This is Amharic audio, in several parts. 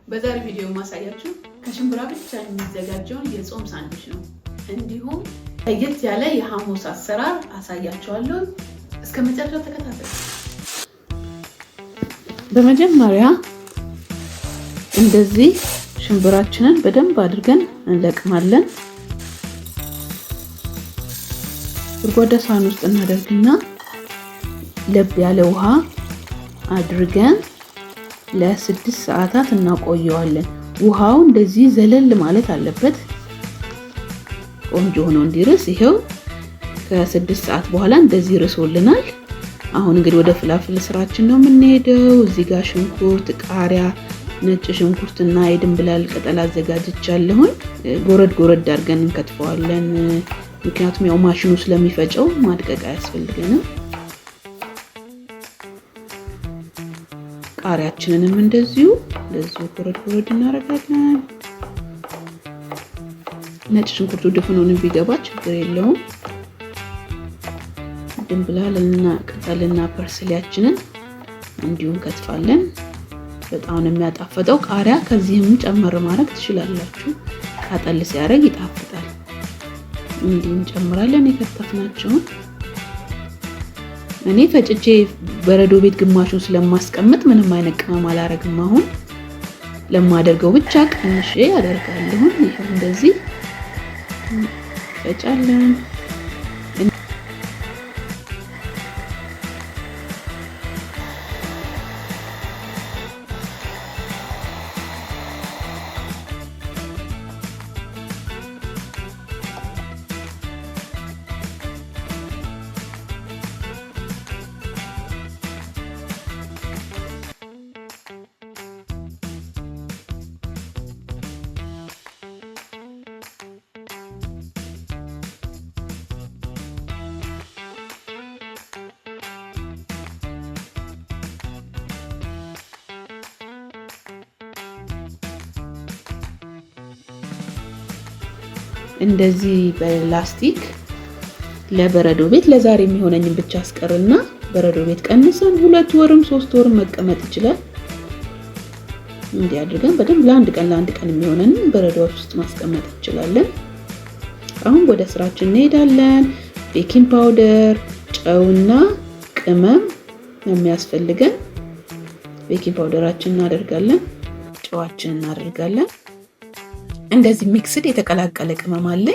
በዛሬ ቪዲዮ ማሳያችሁ ከሽምብራ ብቻ የሚዘጋጀውን የጾም ሳንዱች ነው። እንዲሁም ለየት ያለ የሐሙስ አሰራር አሳያችኋለሁ። እስከ መጨረሻው ተከታተሉ። በመጀመሪያ እንደዚህ ሽምብራችንን በደንብ አድርገን እንለቅማለን። ጎድጓዳ ሳህን ውስጥ እናደርግና ለብ ያለ ውሃ አድርገን ለ6 ሰዓታት እናቆየዋለን። ውሃው እንደዚህ ዘለል ማለት አለበት ቆንጆ ሆኖ እንዲርስ። ይሄው ከ6 ሰዓት በኋላ እንደዚህ ርሶልናል። አሁን እንግዲህ ወደ ፍላፍል ስራችን ነው የምንሄደው። እዚህ ጋር ሽንኩርት፣ ቃሪያ፣ ነጭ ሽንኩርትና የድንብላል ቅጠል አዘጋጅቻለሁ። ጎረድ ጎረድ አድርገን እንከትፈዋለን። ምክንያቱም ያው ማሽኑ ስለሚፈጨው ማድቀቅ አያስፈልገንም። ቃሪያችንንም እንደዚሁ ጎረድ ጎረድ እናደርጋለን። ነጭ ሽንኩርቱ ድፍኑን ቢገባ ችግር የለውም። ድንብላልና ቅጠልና ፐርስሊያችንን እንዲሁም ከትፋለን። በጣም ነው የሚያጣፍጠው። ቃሪያ ከዚህም ጨመር ማድረግ ትችላላችሁ። ቃጠል ሲያደርግ ይጣፍጣል። እንዲሁም ጨምራለን የከተፍናቸውን። እኔ ፈጭቼ በረዶ ቤት ግማሹን ስለማስቀምጥ ምንም አይነት ቅመም አላረግም። አሁን ለማደርገው ብቻ ቀንሼ አደርጋለሁ። ይሄው እንደዚህ ፈጫለን። እንደዚህ በላስቲክ ለበረዶ ቤት ለዛሬ የሚሆነኝን ብቻ አስቀርና በረዶ ቤት ቀንሰን 2 ወርም 3 ወርም መቀመጥ ይችላል። እንዲህ አድርገን በደንብ ለአንድ ቀን የሚሆነንን በረዶ ውስጥ ማስቀመጥ እንችላለን። አሁን ወደ ስራችን እንሄዳለን። ቤኪንግ ፓውደር፣ ጨውና ቅመም የሚያስፈልገን። ቤኪንግ ፓውደራችንን እናደርጋለን፣ ጨዋችንን እናደርጋለን። እንደዚህ ሚክስድ የተቀላቀለ ቅመም አለ።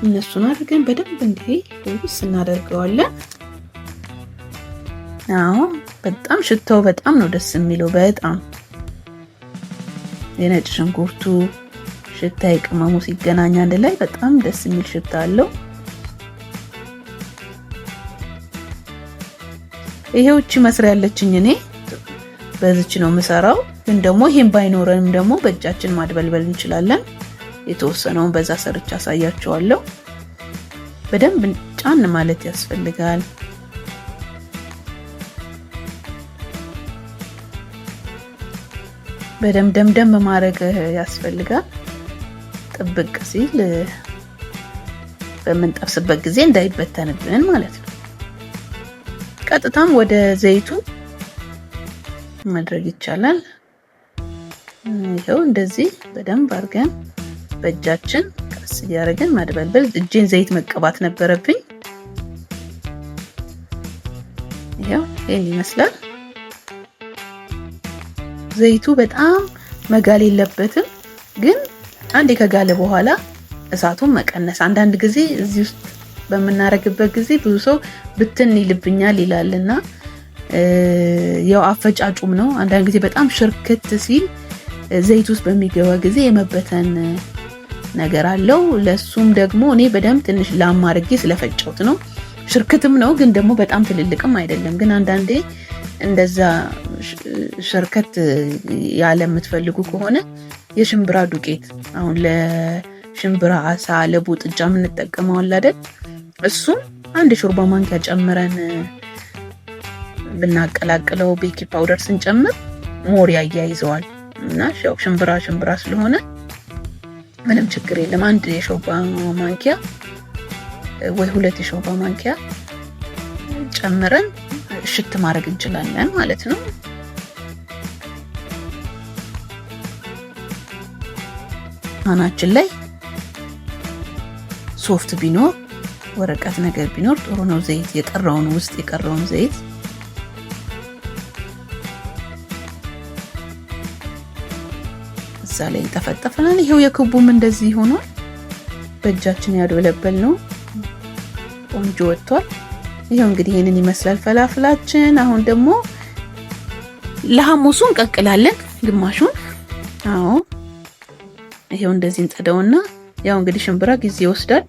እነሱን አድርገን በደንብ እንዲህ ውስ እናደርገዋለን። አዎ በጣም ሽታው በጣም ነው ደስ የሚለው። በጣም የነጭ ሽንኩርቱ ሽታ የቅመሙ ሲገናኝ አንድ ላይ በጣም ደስ የሚል ሽታ አለው። ይሄው እቺ መስሪያ ያለችኝ እኔ በዚች ነው የምሰራው። ግን ደግሞ ይሄን ባይኖረንም ደግሞ በእጃችን ማድበልበል እንችላለን። የተወሰነውን በዛ ሰርቻ አሳያችኋለሁ። በደንብ ጫን ማለት ያስፈልጋል። በደንብ ደምደም ማድረግ ያስፈልጋል። ጥብቅ ሲል በምንጠብስበት ጊዜ እንዳይበተንብን ማለት ነው። ቀጥታም ወደ ዘይቱ ማድረግ ይቻላል። ይሄው እንደዚህ በደንብ አድርገን በእጃችን ቀስ እያደረግን ማድበልበል። እጄን ዘይት መቀባት ነበረብኝ። ይሄው ይሄን ይመስላል። ዘይቱ በጣም መጋል የለበትም፣ ግን አንዴ ከጋለ በኋላ እሳቱን መቀነስ። አንዳንድ ጊዜ እዚህ ውስጥ በምናረግበት ጊዜ ብዙ ሰው ብትን ይልብኛል ይላልና ያው አፈጫጩም ነው። አንዳንድ ጊዜ በጣም ሽርክት ሲል ዘይት ውስጥ በሚገባ ጊዜ የመበተን ነገር አለው። ለሱም ደግሞ እኔ በደንብ ትንሽ ላም አድርጌ ስለፈጨሁት ነው። ሽርክትም ነው ግን ደግሞ በጣም ትልልቅም አይደለም። ግን አንዳንዴ እንደዛ ሽርከት ያለ የምትፈልጉ ከሆነ የሽምብራ ዱቄት አሁን ለሽምብራ አሳ ለቡጥጃ የምንጠቀመው አለ አይደል? እሱም 1 ሾርባ ማንኪያ ጨምረን ብናቀላቅለው ቤኪንግ ፓውደር ስንጨምር ሞር ያያይዘዋል እና ያው ሽምብራ ስለሆነ ምንም ችግር የለም። 1 የሾርባ ማንኪያ ወይ 2 የሾርባ ማንኪያ ጨምረን እሽት ማድረግ እንችላለን ማለት ነው። ሳህናችን ላይ ሶፍት ቢኖር ወረቀት ነገር ቢኖር ጥሩ ነው። ዘይት የቀረውን ውስጥ የቀረውን ዘይት እዛ ላይ እንጠፈጠፈናል። ይሄው የክቡም እንደዚህ ሆኗል። በእጃችን ያደበለበል ነው ቆንጆ ወጥቷል። ይሄው እንግዲህ ይሄንን ይመስላል ፈላፍላችን። አሁን ደግሞ ለሐሙሱ እንቀቅላለን ግማሹን። አዎ ይሄው እንደዚህ እንጠደውና ያው እንግዲህ ሽምብራ ጊዜ ይወስዳል።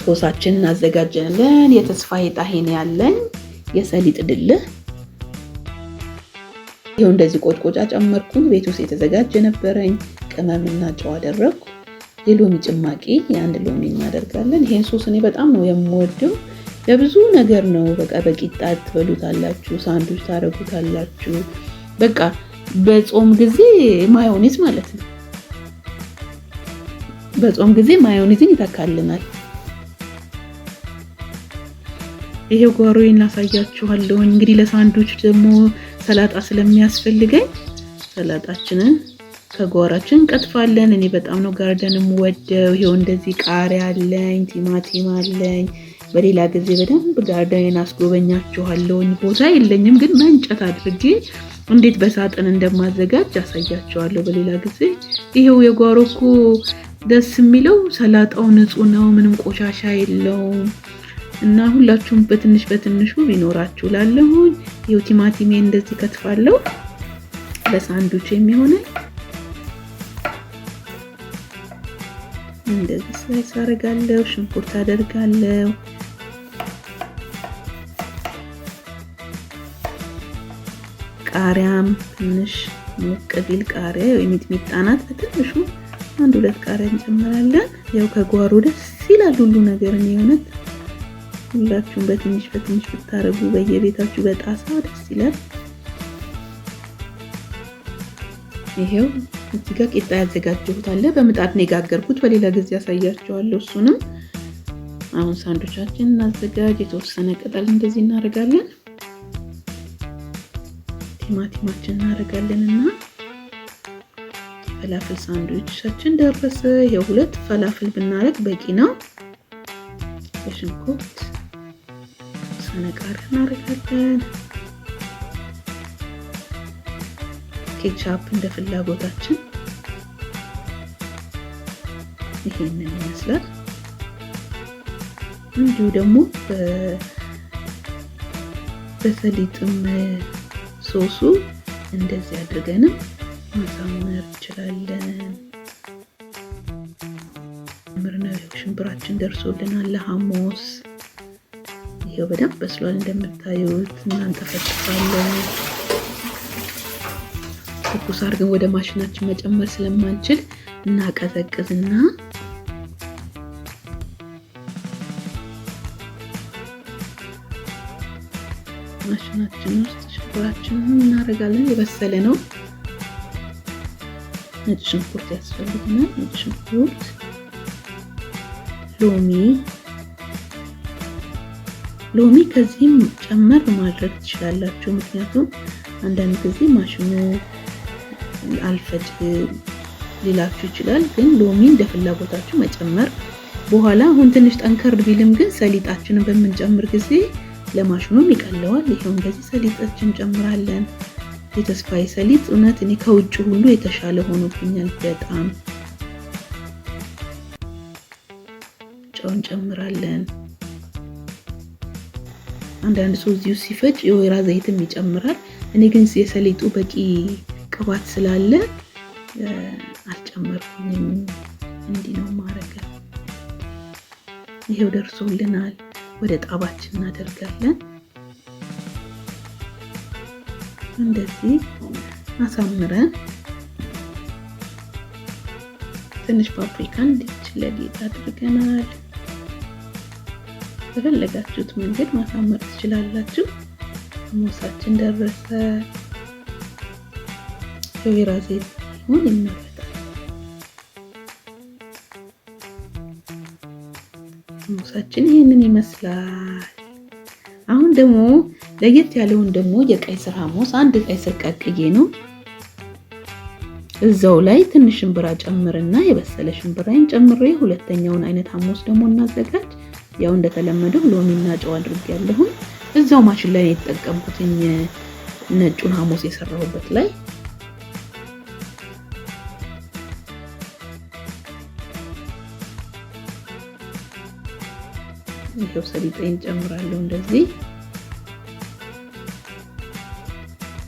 ሶሳችንን አዘጋጀንልን። የተስፋዬ ጣሄን ያለኝ የሰሊጥ ድልህ ይሄው እንደዚህ ቆጭቆጫ ጨመርኩኝ። ቤት ውስጥ የተዘጋጀ ነበረኝ። ቅመምና ጨው አደረኩ። የሎሚ ጭማቂ የአንድ ሎሚ እናደርጋለን። ይሄን ሶስ እኔ በጣም ነው የምወደው። ለብዙ ነገር ነው። በቃ በቂጣ ትበሉታላችሁ፣ ሳንዱች ታረጉታላችሁ። በቃ በጾም ጊዜ ማዮኔዝ ማለት ነው። በጾም ጊዜ ማዮኔዝን ይተካልናል። ይሄው ጓሮዬን ላሳያችኋለሁ። እንግዲህ ለሳንዱች ደግሞ ሰላጣ ስለሚያስፈልገኝ ሰላጣችንን ከጓራችን ቀጥፋለን። እኔ በጣም ነው ጋርደን የምወደው። ይሄው እንደዚህ ቃሪያ አለኝ፣ ቲማቲም አለኝ። በሌላ ጊዜ በደንብ ጋርደኔን አስጎበኛችኋለሁ። ቦታ የለኝም ግን በእንጨት አድርጌ እንዴት በሳጥን እንደማዘጋጅ አሳያችኋለሁ በሌላ ጊዜ። ይሄው የጓሮ እኮ ደስ የሚለው ሰላጣው ንጹህ ነው፣ ምንም ቆሻሻ የለውም። እና ሁላችሁም በትንሽ በትንሹ ቢኖራችሁ ላለሁኝ። ይሄው ቲማቲሜ እንደዚህ ከትፋለሁ ለሳንዱች የሚሆነኝ። እንደዚህ ስላይስ አደርጋለሁ። ሽንኩርት አደርጋለሁ። ቃሪያም ትንሽ ሞቅ ቢል ቃሪያ የሚጥሚጣ ናት በትንሹ 1-2 ቃሪያ እንጨምራለን። ያው ከጓሮ ደስ ይላል ሁሉ ነገር ነው የሆነት። ሁላችሁም በትንሽ በትንሽ ብታረጉ በየቤታችሁ በጣሳ ደስ ይላል። ይሄው እዚህ ጋር ቂጣ ያዘጋጀሁት አለ። በምጣድ ነው የጋገርኩት። በሌላ ጊዜ ያሳያችኋለሁ እሱንም። አሁን ሳንዱቻችን እናዘጋጅ። የተወሰነ ቅጠል እንደዚህ እናደርጋለን። ቲማቲማችን እናደርጋለንና ፈላፍል ሳንዱቻችን ደረሰ። ይሄው 2 ፈላፍል ብናረግ በቂ ነው። በሽንኩርት ሰነቃር እናደርጋለን። ኬቻፕ እንደ ፍላጎታችን ይሄንን ይመስላል። እንዲሁ ደግሞ በሰሊጥም ሶሱ እንደዚህ አድርገንም ማሳመር እንችላለን። ምርነው ሽምብራችን ደርሶልናል ለሐሙስ። ይሄው በደንብ በስሏል እንደምታዩት። እናንተፈጥፋለን። ትኩስ አድርገን ወደ ማሽናችን መጨመር ስለማንችል እናቀዘቅዝና ማሽናችን ውስጥ ሽንኩርታችንን እናደርጋለን። የበሰለ ነው። ነጭ ሽንኩርት ያስፈልገናል። ነጭ ሽንኩርት፣ ሎሚ ከዚህም ጨመር ማድረግ ትችላላችሁ። ምክንያቱም አንዳንድ ጊዜ ማሽኑ አልፈጭ ሊላችሁ ይችላል። ግን ሎሚ እንደ ፍላጎታችሁ መጨመር። በኋላ አሁን ትንሽ ጠንከር ቢልም ግን ሰሊጣችንን በምንጨምር ጊዜ ለማሽኑም ይቀለዋል። ይሄው እንደዚህ ሰሊጣችን ጨምራለን። የተስፋዬ ሰሊጥ እውነት እኔ ከውጭ ሁሉ የተሻለ ሆኖብኛል በጣም። ጨው እንጨምራለን። አንዳንድ ሰው እዚሁ ሲፈጭ የወይራ ዘይትም ይጨምራል። እኔ ግን የሰሊጡ በቂ ቅባት ስላለ አልጨመርኩኝም። እንዲህ ነው ማረገው። ይሄው ደርሶልናል። ወደ ጣባችን እናደርጋለን። እንደዚህ አሳምረን ትንሽ ፓፕሪካ እንዲችለሊጥ አድርገናል። በፈለጋችሁት መንገድ ማሳመር ትችላላችሁ። ሐሙሳችን ደረሰ። የወይራ ዘይት ሆን ይመረጣል። ሐሙሳችን ይሄንን ይመስላል። አሁን ደግሞ ለየት ያለውን ደግሞ የቀይ ስር ሐሙስ አንድ ቀይ ስር ቀቅዬ ነው እዛው ላይ ትንሽ ሽምብራ ጨምርና የበሰለ ሽምብራን ጨምሬ ሁለተኛውን አይነት ሐሙስ ደግሞ እናዘጋጅ። ያው እንደተለመደው ሎሚና ጨው አድርጌያለሁ። እዛው ማሽን ላይ የተጠቀምኩትኝ ነጩን ሐሙስ የሰራሁበት ላይ ይሄው ሰሊጤን ጨምራለሁ። እንደዚህ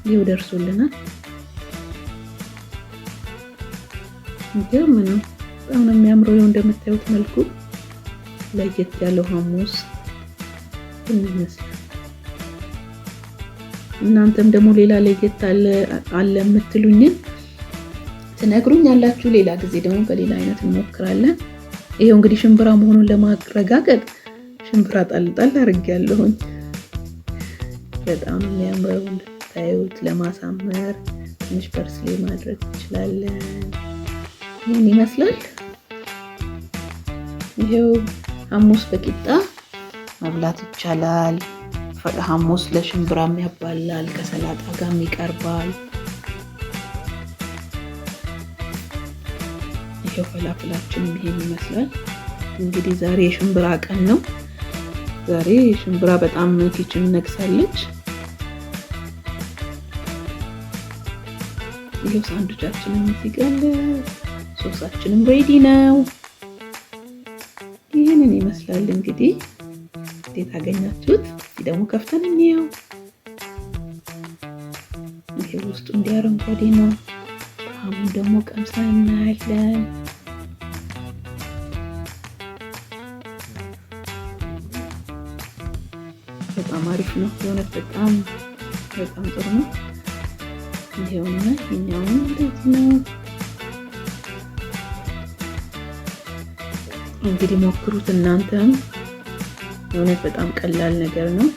ይሄው ደርሶልናል። ነው በጣም ነው የሚያምረው። ይሄው እንደምታዩት መልኩ ለየት ያለው ሐሙስ ይመስላል። እናንተም ደግሞ ሌላ ለየት አለ የምትሉኝን ትነግሩኝ ያላችሁ፣ ሌላ ጊዜ ደግሞ በሌላ አይነት እንሞክራለን። ይሄው እንግዲህ ሽምብራ መሆኑን ለማረጋገጥ ሽምብራ ጣልጣል አድርጌያለሁኝ። በጣም ነው የሚያምረው እንድታዩት። ለማሳመር ትንሽ ፐርስሊ ማድረግ እንችላለን። ይሄን ይመስላል። ይሄው ሐሙስ በቂጣ መብላት ይቻላል። ሐሙስ ለሽምብራም ያባላል፣ ከሰላጣ ጋርም ይቀርባል። ይሄው ፈላፍላችን ይሄን ይመስላል። እንግዲህ ዛሬ የሽምብራ ቀን ነው። ዛሬ ሽምብራ በጣም ኪችን ነግሳለች። ይሄው ሳንዱቻችንን ይገል ሶሳችንም ሬዲ ነው። ይሄንን ይመስላል እንግዲህ። እንዴት አገኛችሁት? ደግሞ ከፍተን እንየው። ይሄ ውስጡ እንዲያረንጓዴ ነው። አሁን ደግሞ ቀምሰን እናያለን። በጣም አሪፍ ነው የሆነ በጣም ጥሩ ነው። ይሄውና ይሄኛውን እንደዚህ ነው እንግዲህ ሞክሩት እናንተም። የሆነ በጣም ቀላል ነገር ነው።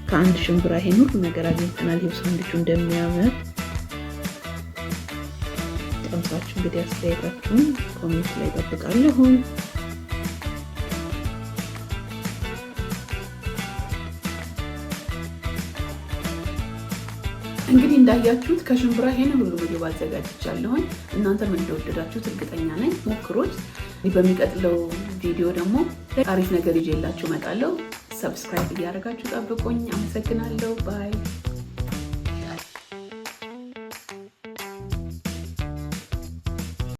ከአንድ ሽምብራ ይሄን ሁሉ ነገር አግኝተናል። ይሄው ሳንዱቹ እንደሚያምር ቀምሳችሁ እንግዲህ አስተያየታችሁን ኮሜንት ላይ እጠብቃለሁ። እንግዲህ እንዳያችሁት ከሽምብራ ይሄን ሁሉ ምግብ አዘጋጅቻለሁ። እናንተም እንደወደዳችሁት እርግጠኛ ነኝ። ሞክሩት። በሚቀጥለው ቪዲዮ ደግሞ አሪፍ ነገር ይዤላችሁ እመጣለሁ። ሰብስክራይብ እያደረጋችሁ ጠብቁኝ። አመሰግናለሁ። ባይ